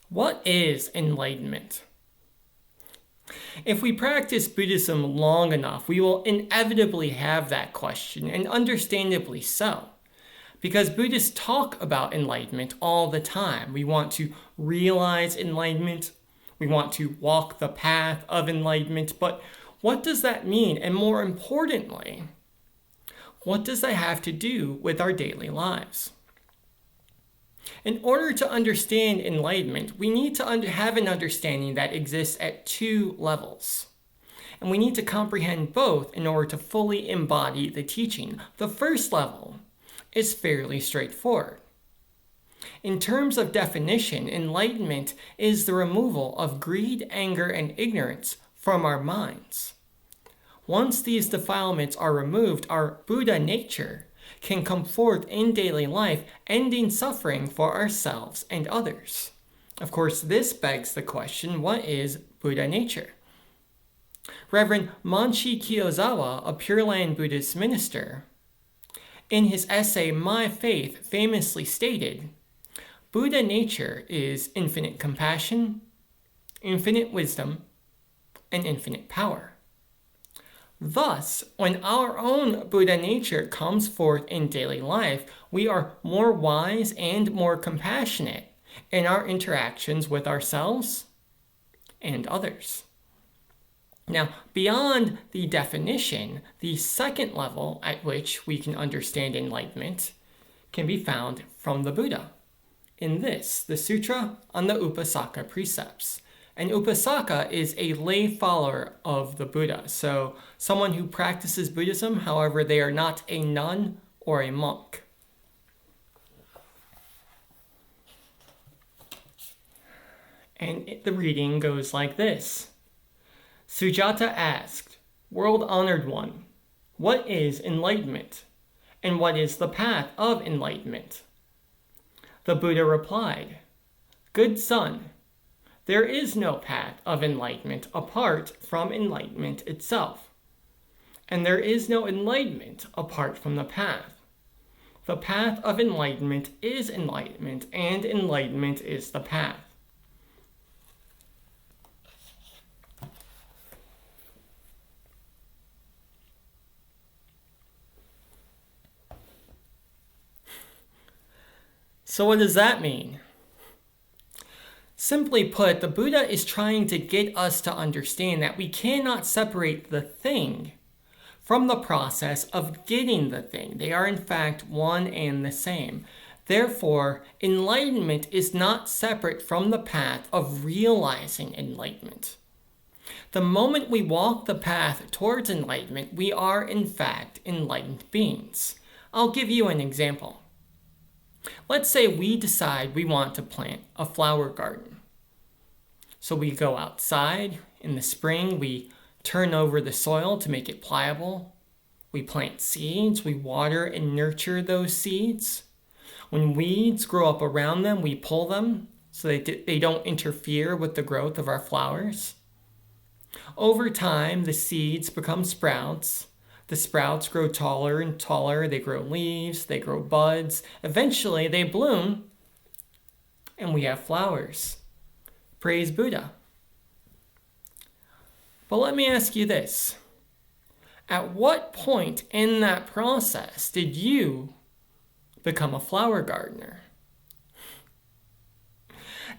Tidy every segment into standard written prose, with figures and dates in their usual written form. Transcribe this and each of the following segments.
What is enlightenment? If we practice Buddhism long enough, we will inevitably have that question, and understandably so. Because Buddhists talk about enlightenment all the time. We want to realize enlightenment. We want to walk the path of enlightenment. But what does that mean? And more importantly, what does that have to do with our daily lives? In order to understand enlightenment, we need to have an understanding that exists at two levels. And we need to comprehend both in order to fully embody the teaching. The first level is fairly straightforward. In terms of definition, enlightenment is the removal of greed, anger, and ignorance from our minds. Once these defilements are removed, our Buddha nature can come forth in daily life, ending suffering for ourselves and others. Of course, this begs the question, what is Buddha nature? Reverend Manshi Kiyozawa, a Pure Land Buddhist minister, in his essay, My Faith, famously stated, Buddha nature is infinite compassion, infinite wisdom, and infinite power. Thus, when our own Buddha nature comes forth in daily life, we are more wise and more compassionate in our interactions with ourselves and others. Now, beyond the definition, the second level at which we can understand enlightenment can be found from the Buddha. In this, the Sutra on the Upasaka precepts. An Upasaka is a lay follower of the Buddha, so someone who practices Buddhism, however, they are not a nun or a monk. And the reading goes like this. Sujata asked, World-honored one, what is enlightenment? And what is the path of enlightenment? The Buddha replied, Good son, there is no path of enlightenment apart from enlightenment itself. And there is no enlightenment apart from the path. The path of enlightenment is enlightenment, and enlightenment is the path. So what does that mean? Simply put, the Buddha is trying to get us to understand that we cannot separate the thing from the process of getting the thing. They are in fact one and the same. Therefore, enlightenment is not separate from the path of realizing enlightenment. The moment we walk the path towards enlightenment, we are in fact enlightened beings. I'll give you an example. Let's say we decide we want to plant a flower garden. So we go outside in the spring, we turn over the soil to make it pliable. We plant seeds, we water and nurture those seeds. When weeds grow up around them, we pull them so they don't interfere with the growth of our flowers. Over time, the seeds become sprouts. The sprouts grow taller and taller, they grow leaves, they grow buds. Eventually, they bloom, and we have flowers. Praise Buddha. But let me ask you this. At what point in that process did you become a flower gardener?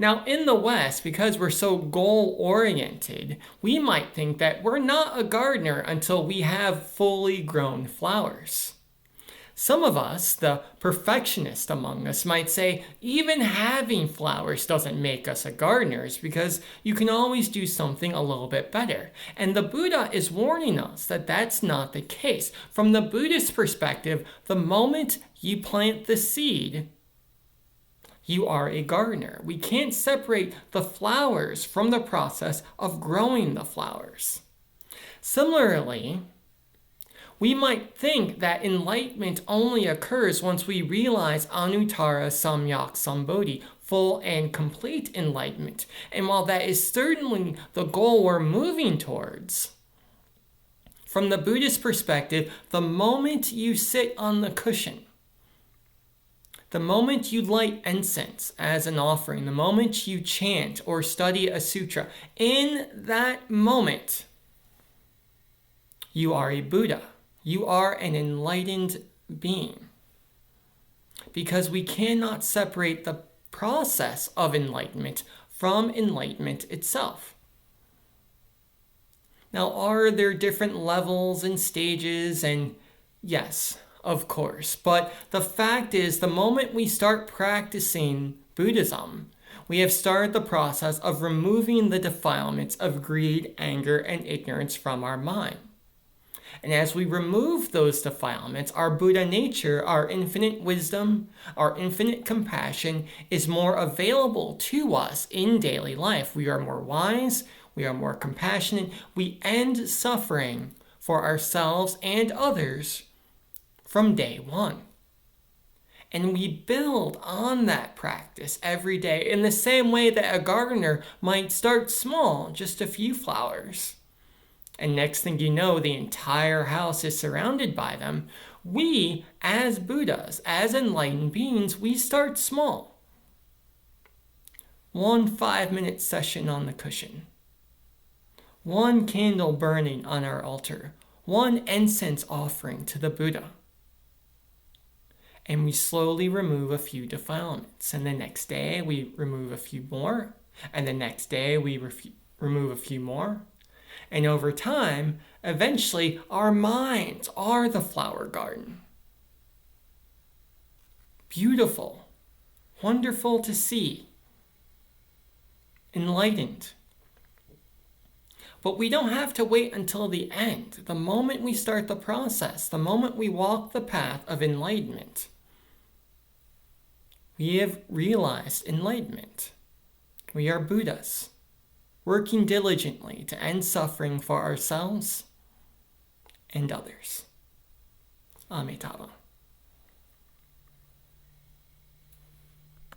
Now, in the West, because we're so goal-oriented, we might think that we're not a gardener until we have fully grown flowers. Some of us, the perfectionist among us, might say even having flowers doesn't make us a gardeners because you can always do something a little bit better. And the Buddha is warning us that that's not the case. From the Buddhist perspective, the moment you plant the seed, you are a gardener. We can't separate the flowers from the process of growing the flowers. Similarly, we might think that enlightenment only occurs once we realize Anuttara Samyak Sambodhi, full and complete enlightenment. And while that is certainly the goal we're moving towards, from the Buddhist perspective, the moment you sit on the cushion, The moment you light incense as an offering, the moment you chant or study a sutra, in that moment, you are a Buddha. You are an enlightened being. Because we cannot separate the process of enlightenment from enlightenment itself. Now, are there different levels and stages? And yes, of course. But the fact is, the moment we start practicing Buddhism, we have started the process of removing the defilements of greed, anger, and ignorance from our mind. And as we remove those defilements, our Buddha nature, our infinite wisdom, our infinite compassion is more available to us in daily life. We are more wise, we are more compassionate, we end suffering for ourselves and others from day one. And we build on that practice every day in the same way that a gardener might start small, just a few flowers. And next thing you know, the entire house is surrounded by them. We, as Buddhas, as enlightened beings, we start small. 1 5-minute session on the cushion. 1 candle burning on our altar. 1 incense offering to the Buddha. And we slowly remove a few defilements. And the next day, we remove a few more. And the next day, we remove a few more. And over time, eventually, our minds are the flower garden. Beautiful, wonderful to see, enlightened. But we don't have to wait until the end. The moment we start the process, the moment we walk the path of enlightenment, we have realized enlightenment. We are Buddhas, working diligently to end suffering for ourselves and others. Amitabha.